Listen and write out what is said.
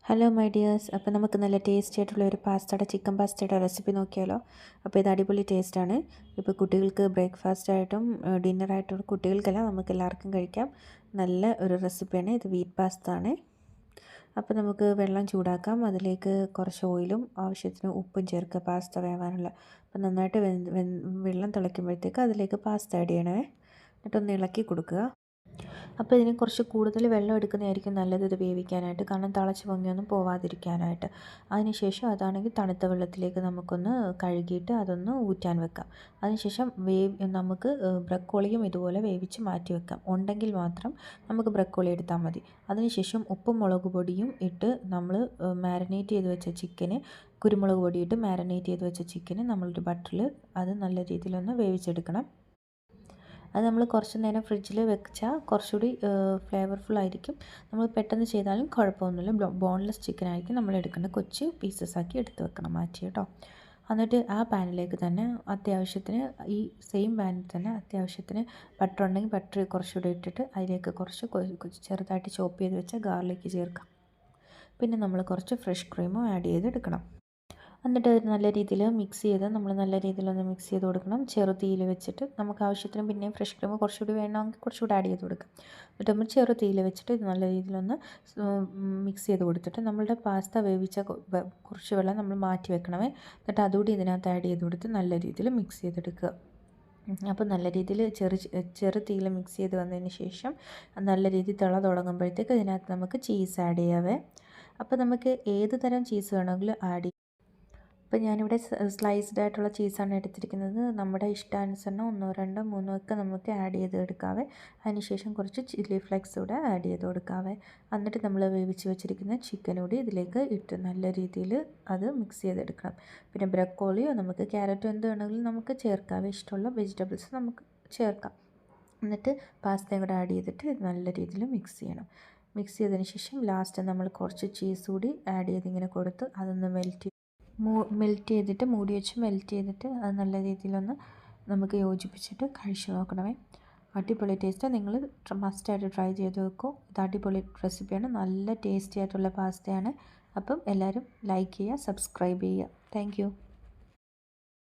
Hello my dears, അപ്പോൾ നമുക്ക് നല്ല ടേസ്റ്റി ആയിട്ടുള്ള ഒരു ചിക്കൻ പാസ്തയുടെ റെസിപ്പി നോക്കിയാലോ. അപ്പോൾ ഇത് അടിപൊളി ടേസ്റ്റാണ്. ഇപ്പോൾ കുട്ടികൾക്ക് ബ്രേക്ക്ഫാസ്റ്റായിട്ടും ഡിന്നറായിട്ടും കുട്ടികൾക്കെല്ലാം നമുക്ക് എല്ലാവർക്കും കഴിക്കാം. നല്ല ഒരു റെസിപ്പിയാണ് ഇത്. വീറ്റ് പാസ്ത ആണ്. അപ്പോൾ നമുക്ക് വെള്ളം ചൂടാക്കാം. അതിലേക്ക് കുറച്ച് ഓയിലും ആവശ്യത്തിന് ഉപ്പും ചേർക്കുക പാസ്ത വേവാനുള്ള. അപ്പോൾ നന്നായിട്ട് വെള്ളം തിളയ്ക്കുമ്പോഴത്തേക്ക് അതിലേക്ക് പാസ്ത ആഡ് ചെയ്യണേ. എന്നിട്ടൊന്ന് ഇളക്കി കൊടുക്കുക. അപ്പോൾ ഇതിന് കുറച്ച് കൂടുതൽ വെള്ളം എടുക്കുന്നതായിരിക്കും നല്ലത് ഇത് വേവിക്കാനായിട്ട്, കാരണം തിളച്ച് പൊങ്ങിയൊന്നും പോവാതിരിക്കാനായിട്ട്. അതിനുശേഷം അതാണെങ്കിൽ തണുത്ത വെള്ളത്തിലേക്ക് നമുക്കൊന്ന് കഴുകിയിട്ട് അതൊന്ന് ഊറ്റാൻ വെക്കാം. അതിനുശേഷം നമുക്ക് ബ്രക്കോളിയും ഇതുപോലെ വേവിച്ച് മാറ്റി വെക്കാം. ഉണ്ടെങ്കിൽ മാത്രം നമുക്ക് ബ്രക്കോളി എടുത്താൽ മതി. അതിനുശേഷം ഉപ്പും മുളക് പൊടിയും ഇട്ട് നമ്മൾ മാരിനേറ്റ് ചെയ്ത് വെച്ച ചിക്കന്, കുരുമുളക് പൊടിയിട്ട് മാരിനേറ്റ് ചെയ്ത് വെച്ച ചിക്കന് നമ്മളൊരു ബട്ടറിൽ അത് നല്ല രീതിയിലൊന്ന് വേവിച്ചെടുക്കണം. അത് നമ്മൾ കുറച്ച് നേരം ഫ്രിഡ്ജിൽ വെച്ചാൽ കുറച്ചുകൂടി ഫ്ലേവർഫുൾ ആയിരിക്കും. നമ്മൾ പെട്ടെന്ന് ചെയ്താലും കുഴപ്പമൊന്നുമില്ല. ബോൺലെസ് ചിക്കൻ ആയിരിക്കും നമ്മൾ എടുക്കേണ്ടത്. കൊച്ചു പീസസ് ആക്കി എടുത്ത് വെക്കണം, മാറ്റി കേട്ടോ. എന്നിട്ട് ആ പാനിലേക്ക് തന്നെ അത്യാവശ്യത്തിന്, ഈ സെയിം പാനിൽ തന്നെ അത്യാവശ്യത്തിന് ബട്ടർ ഉണ്ടെങ്കിൽ ബട്ടർ കുറച്ചുകൂടി ഇട്ടിട്ട് അതിലേക്ക് കുറച്ച് ചെറുതായിട്ട് ചോപ്പ് ചെയ്ത് വെച്ച ഗാർലിക്ക് ചേർക്കാം. പിന്നെ നമ്മൾ കുറച്ച് ഫ്രഷ് ക്രീമും ആഡ് ചെയ്തെടുക്കണം. എന്നിട്ട് നല്ല രീതിയിൽ മിക്സ് ചെയ്ത് നമ്മൾ നല്ല രീതിയിലൊന്ന് മിക്സ് ചെയ്ത് കൊടുക്കണം. ചെറു വെച്ചിട്ട് നമുക്ക് ആവശ്യത്തിന് പിന്നെയും ഫ്രഷ് ക്രീം കുറച്ചുകൂടി വേണമെങ്കിൽ കുറച്ചുകൂടി ആഡ് ചെയ്ത് കൊടുക്കാം. എന്നിട്ട് നമ്മൾ ചെറു വെച്ചിട്ട് ഇത് നല്ല രീതിയിലൊന്ന് മിക്സ് ചെയ്ത് കൊടുത്തിട്ട് നമ്മളുടെ പാസ്ത വേവിച്ച കുറച്ച് വെള്ളം നമ്മൾ മാറ്റി വെക്കണമേ. എന്നിട്ട് അതുകൂടി ഇതിനകത്ത് ആഡ് ചെയ്ത് കൊടുത്ത് നല്ല രീതിയിൽ മിക്സ് ചെയ്തെടുക്കുക. അപ്പോൾ നല്ല രീതിയിൽ ചെറു തീയിൽ മിക്സ് ചെയ്ത് വന്നതിന് ശേഷം നല്ല രീതിയിൽ തുടങ്ങുമ്പോഴത്തേക്ക് ഇതിനകത്ത് നമുക്ക് ചീസ് ആഡ് ചെയ്യാവേ. അപ്പോൾ നമുക്ക് ഏത് തരം ചീസ് വേണമെങ്കിലും ആഡ് ചെയ്യാം. അപ്പോൾ ഞാനിവിടെ സ്ലൈസ്ഡ് ആയിട്ടുള്ള ചീസാണ് എടുത്തിരിക്കുന്നത്. നമ്മുടെ ഇഷ്ടാനുസരണം 1, 2, 3 ഒക്കെ നമുക്ക് ആഡ് ചെയ്ത് എടുക്കാവേ. അതിനുശേഷം കുറച്ച് ചില്ലി ഫ്ലേക്സ് കൂടെ ആഡ് ചെയ്ത് കൊടുക്കാവേ. എന്നിട്ട് നമ്മൾ വേവിച്ച് വെച്ചിരിക്കുന്ന ചിക്കൻ കൂടി ഇതിലേക്ക് ഇട്ട് നല്ല രീതിയിൽ അത് മിക്സ് ചെയ്തെടുക്കണം. പിന്നെ ബ്രക്കോളിയോ നമുക്ക് ക്യാരറ്റോ എന്ത് വേണമെങ്കിലും നമുക്ക് ചേർക്കാവേ. ഇഷ്ടമുള്ള വെജിറ്റബിൾസ് നമുക്ക് ചേർക്കാം. എന്നിട്ട് പാസ്തയും കൂടെ ആഡ് ചെയ്തിട്ട് നല്ല രീതിയിൽ മിക്സ് ചെയ്യണം. മിക്സ് ചെയ്തതിന് ശേഷം ലാസ്റ്റ് നമ്മൾ കുറച്ച് ചീസ് കൂടി ആഡ് ചെയ്ത് ഇങ്ങനെ കൊടുത്ത് അതൊന്ന് മെൽറ്റ് ചെയ്തിട്ട് മൂടി വെച്ച് മെൽറ്റ് ചെയ്തിട്ട് അത് നല്ല രീതിയിലൊന്ന് നമുക്ക് യോജിപ്പിച്ചിട്ട് കഴിച്ച് നോക്കണമേ. അടിപൊളി ടേസ്റ്റ്. നിങ്ങൾ മസ്റ്റായിട്ട് ട്രൈ ചെയ്ത് വെക്കൂ. ഇത് അടിപൊളി റെസിപ്പിയാണ്. നല്ല ടേസ്റ്റി ആയിട്ടുള്ള പാസ്തയാണ്. അപ്പം എല്ലാവരും ലൈക്ക് ചെയ്യുക, സബ്സ്ക്രൈബ് ചെയ്യുക. താങ്ക്